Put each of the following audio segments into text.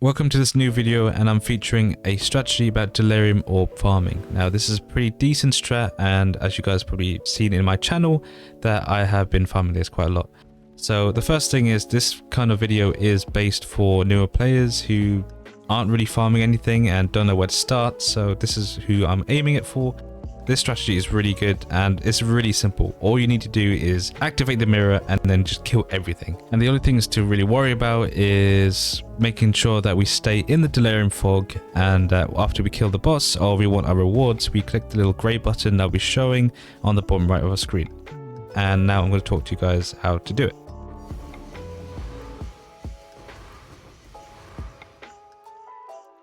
Welcome to this new video, and I'm featuring a strategy about delirium orb farming. Now this is a pretty decent strat, and as you guys probably seen in my channel that I have been farming this quite a lot. So the first thing is, this kind of video is based for newer players who aren't really farming anything and don't know where to start, so this is who I'm aiming it for. This strategy is really good and it's really simple. All you need to do is activate the mirror and then just kill everything. And the only things to really worry about is making sure that we stay in the delirium fog, and after we kill the boss or we want our rewards, we click the little grey button that will be showing on the bottom right of our screen. And now I'm going to talk to you guys how to do it.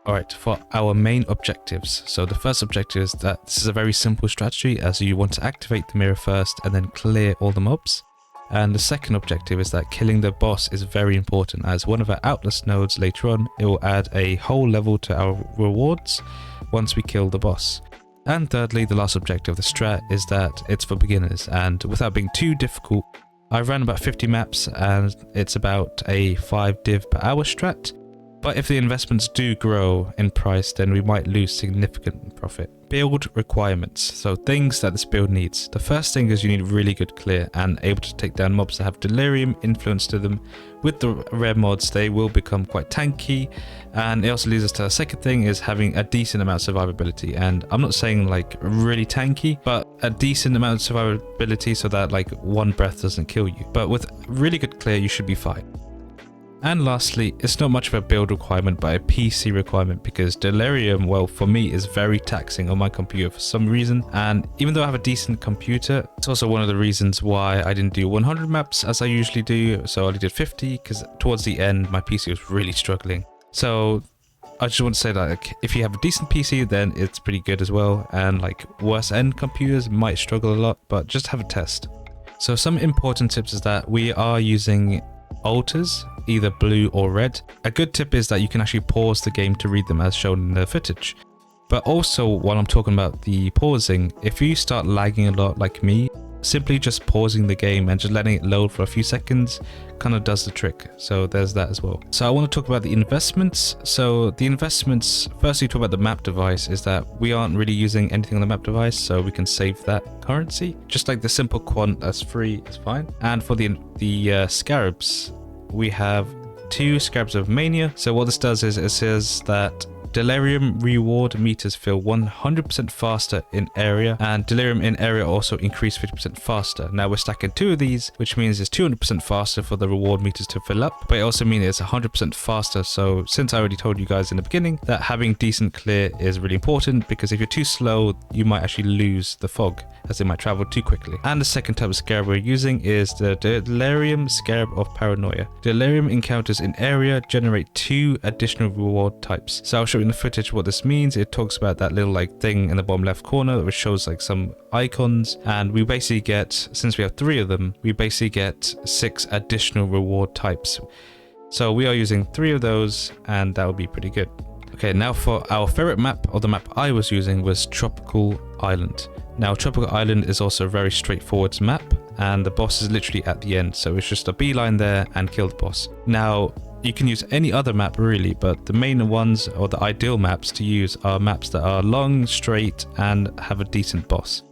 Alright, for our main objectives. So the first objective is that this is a very simple strategy, as you want to activate the mirror first and then clear all the mobs. And the second objective is that killing the boss is very important, as one of our Outlast nodes later on, it will add a whole level to our rewards once we kill the boss. And thirdly, the last objective of the strat is that it's for beginners, and without being too difficult, I ran about 50 maps and it's about a 5 div per hour strat. But if the investments do grow in price, then we might lose significant profit. Build requirements, so things that this build needs. The first thing is you need really good clear and able to take down mobs that have delirium influence to them. With the rare mods, they will become quite tanky, and it also leads us to the second thing, is having a decent amount of survivability. And I'm not saying like really tanky, but a decent amount of survivability so that like one breath doesn't kill you. But with really good clear, you should be fine. And lastly, it's not much of a build requirement but a PC requirement, because delirium, well, for me is very taxing on my computer for some reason, and even though I have a decent computer, it's also one of the reasons why I didn't do 100 maps as I usually do, so I only did 50, because towards the end my PC was really struggling. So I just want to say that like, if you have a decent PC, then it's pretty good as well, and like worse end computers might struggle a lot, but just have a test. So some important tips is that we are using alters, either blue or red. A good tip is that you can actually pause the game to read them as shown in the footage. But also, while I'm talking about the pausing, if you start lagging a lot like me, simply just pausing the game and just letting it load for a few seconds kind of does the trick. So there's that as well. So I want to talk about the investments. So the investments, firstly talk about the map device, is that we aren't really using anything on the map device, so we can save that currency. Just like the simple quant that's free is fine. And for the scarabs, we have 2 scarabs of mania. So what this does is it says that delirium reward meters fill 100% faster in area, and delirium in area also increase 50% faster. Now we're stacking 2 of these, which means it's 200% faster for the reward meters to fill up, but it also means it's 100% faster. So since I already told you guys in the beginning that having decent clear is really important, because if you're too slow, you might actually lose the fog, as it might travel too quickly. And the second type of scarab we're using is the delirium scarab of paranoia. Delirium encounters in area generate 2 additional reward types. So I'll show you in the footage what this means. It talks about that little like thing in the bottom left corner which shows like some icons, and we basically get, since we have 3 of them, we basically get 6 additional reward types. So we are using 3 of those, and that would be pretty good. Okay, now for our favorite map, or the map I was using, was Tropical Island. Now Tropical Island is also a very straightforward map, and the boss is literally at the end, so it's just a beeline there and kill the boss. Now you can use any other map really, but the main ones, or the ideal maps to use, are maps that are long, straight, and have a decent boss.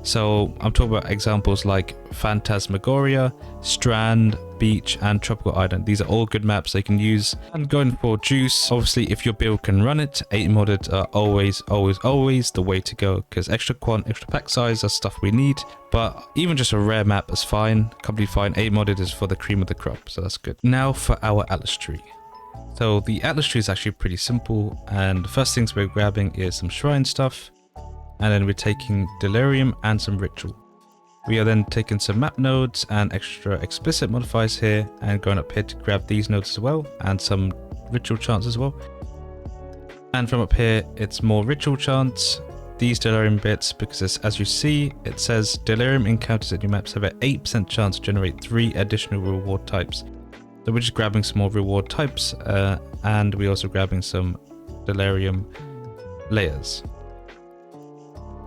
So I'm talking about examples like Phantasmagoria, Strand, Beach, and Tropical Island. These are all good maps they can use. And going for Juice, obviously if your build can run it, 8 modded are always the way to go, because extra quant, extra pack size are stuff we need. But even just a rare map is fine, completely fine. 8 modded is for the cream of the crop, so that's good. Now for our Atlas tree. So the Atlas tree is actually pretty simple, and the first things we're grabbing is some shrine stuff, and then we're taking delirium and some ritual. We are then taking some map nodes and extra explicit modifiers here, and going up here to grab these nodes as well, and some ritual chants as well. And from up here, it's more ritual chants, these delirium bits, because it's, as you see, it says delirium encounters in your maps have an 8% chance to generate 3 additional reward types. So we're just grabbing some more reward types, and we're also grabbing some delirium layers.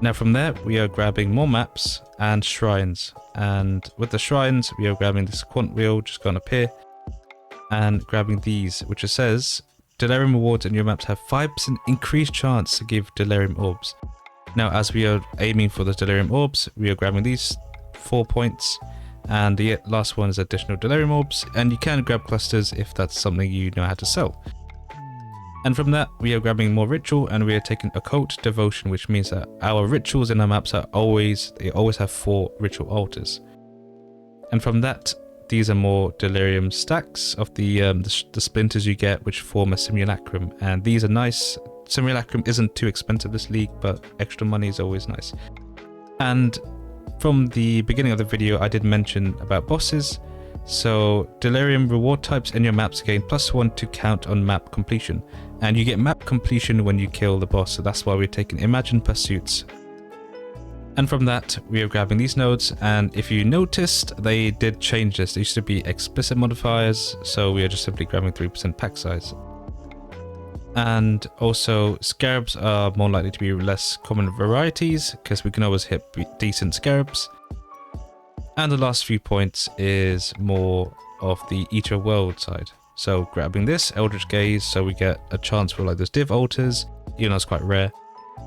Now from there, we are grabbing more maps and shrines, and with the shrines we are grabbing this quant wheel, just going up here and grabbing these, which it says Delirium rewards in your maps have 5% increased chance to give Delirium orbs. Now, as we are aiming for the Delirium orbs, we are grabbing these 4 points, and the last one is additional Delirium orbs, and you can grab clusters if that's something you know how to sell. And from that, we are grabbing more ritual, and we are taking occult devotion, which means that our rituals in our maps are always have 4 ritual altars. And from that, these are more delirium stacks of the splinters you get, which form a simulacrum, and these are nice. Simulacrum isn't too expensive this league, but extra money is always nice. And from the beginning of the video, I did mention about bosses. So delirium reward types in your maps gain +1 to count on map completion, and you get map completion when you kill the boss, so that's why we're taking Imagine Pursuits. And from that, we are grabbing these nodes, and if you noticed, they did change this. There used to be explicit modifiers, so we are just simply grabbing 3% pack size. And also, scarabs are more likely to be less common varieties, because we can always hit decent scarabs. And the last few points is more of the Eater World side. So grabbing this, Eldritch Gaze, so we get a chance for like those div altars, even though it's quite rare.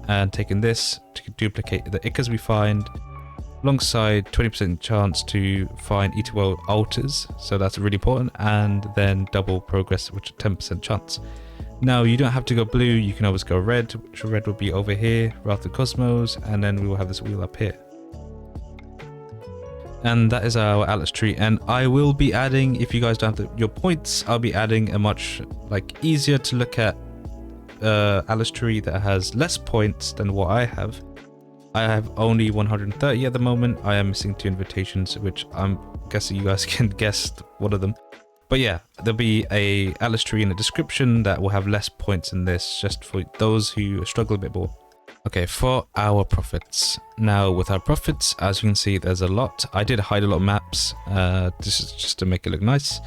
And taking this to duplicate the Ickers we find, alongside 20% chance to find Eater World altars, so that's really important, and then double progress, which is 10% chance. Now you don't have to go blue, you can always go red, which red will be over here, Wrath of the Cosmos, and then we will have this wheel up here. And that is our Atlas tree, and I will be adding, if you guys don't have your points, I'll be adding a much easier to look at Atlas tree that has less points than what I have. I have only 130 at the moment. I am missing 2 invitations, which I'm guessing you guys can guess one of them. But yeah, there'll be a Atlas tree in the description that will have less points than this, just for those who struggle a bit more. Okay, for our profits. Now with our profits, as you can see, there's a lot. I did hide a lot of maps. This is just to make it look nice.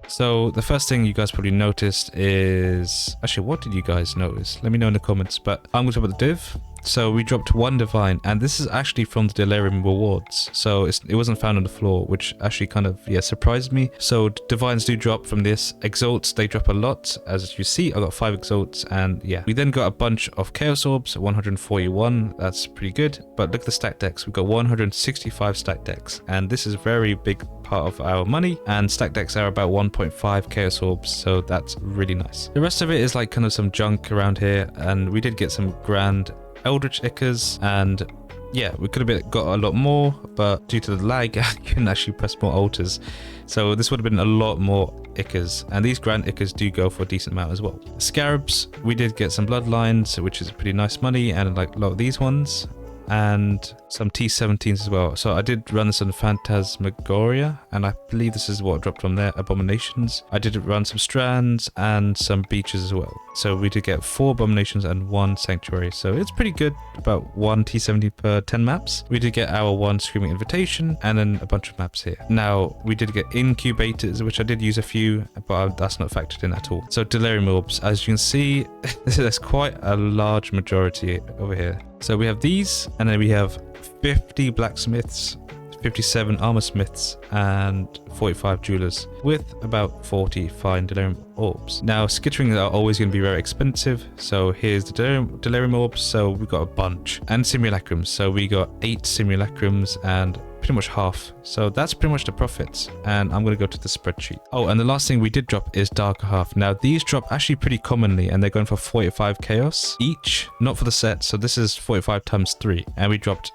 So the first thing you guys probably noticed is, actually, what did you guys notice? Let me know in the comments, but I'm going to talk about the div. So we dropped 1 divine, and this is actually from the Delirium rewards. So it wasn't found on the floor, which actually kind of, surprised me. So divines do drop from this. Exalts, they drop a lot. As you see, I got 5 exalts, and yeah. We then got a bunch of chaos orbs, 141. That's pretty good. But look at the stack decks. We got 165 stack decks, and this is a very big part of our money, and stack decks are about 1.5 chaos orbs, so that's really nice. The rest of it is like kind of some junk around here, and we did get some grand Eldritch Ickers, and yeah, we could have got a lot more, but due to the lag, I couldn't actually press more altars. So this would have been a lot more Ickers, and these grand Ickers do go for a decent amount as well. Scarabs, we did get some bloodlines, which is pretty nice money, and like a lot of these ones, and some T17s as well. So I did run this on Phantasmagoria, and I believe this is what dropped from there, Abominations. I did run some Strands and some Beaches as well. So we did get 4 Abominations and 1 Sanctuary. So it's pretty good, about 1 T70 per 10 maps. We did get our 1 Screaming Invitation, and then a bunch of maps here. Now, we did get Incubators, which I did use a few, but that's not factored in at all. So Delirium Orbs, as you can see, there's quite a large majority over here. So we have these, and then we have 50 blacksmiths, 57 armor smiths, and 45 jewelers, with about 40 fine delirium orbs. Now, skittering are always going to be very expensive, so here's the delirium orbs. So we got a bunch, and simulacrums. So we got 8 simulacrums and pretty much half. So that's pretty much the profits, and I'm going to go to the spreadsheet. Oh, and the last thing we did drop is Darker Half. Now these drop actually pretty commonly, and they're going for 45 chaos each, not for the set. So this is 45 times 3, and we dropped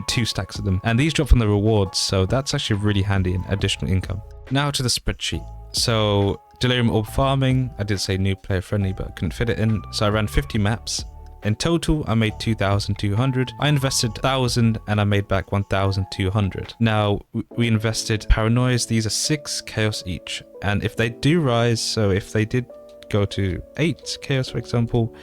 2 stacks of them, and these drop from the rewards, so that's actually really handy and additional income. Now to the spreadsheet. So delirium orb farming, I did say new player friendly, but I couldn't fit it in, so I ran 50 maps. In total, I made 2,200. I invested 1,000 and I made back 1,200. Now, we invested paranoias. These are 6 chaos each. And if they do rise, so if they did go to 8 chaos, for example,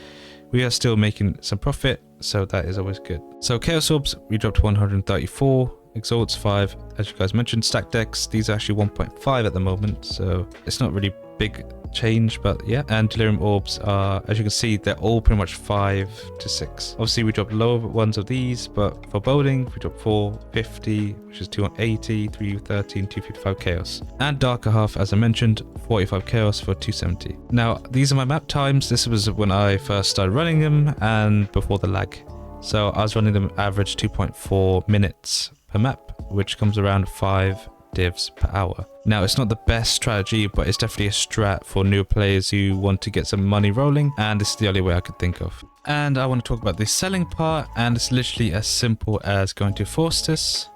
we are still making some profit. So that is always good. So chaos orbs, we dropped 134. Exalts 5, as you guys mentioned. Stack decks, these are actually 1.5 at the moment. So it's not really big change, but yeah. And delirium orbs are, as you can see, they're all pretty much 5 to 6. Obviously we drop lower ones of these, but for bolding we drop 450, which is 280, 313, 255 chaos. And darker half, as I mentioned, 45 chaos for 270. Now these are my map times. This was when I first started running them and before the lag. So I was running them average 2.4 minutes per map, which comes around 5 divs per hour. Now it's not the best strategy, but it's definitely a strat for new players who want to get some money rolling, and this is the only way I could think of. And I want to talk about the selling part, and it's literally as simple as going to Faustus,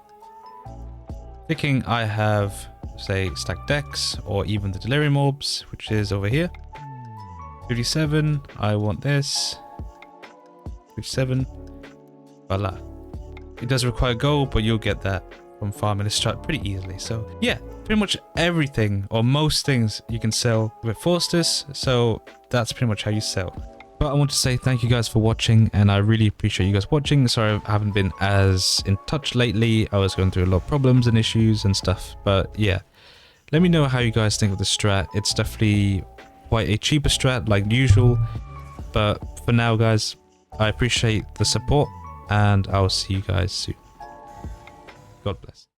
clicking I have, say, stacked decks, or even the delirium orbs, which is over here. 57, I want this. 57, voila. It does require gold, but you'll get that from farming this strat pretty easily. So yeah, pretty much everything or most things you can sell with Faustus, so that's pretty much how you sell. But I want to say thank you guys for watching, and I really appreciate you guys watching. Sorry I haven't been as in touch lately. I was going through a lot of problems and issues and stuff, but yeah, let me know how you guys think of the strat. It's definitely quite a cheaper strat like usual, but for now guys, I appreciate the support and I'll see you guys soon. God bless.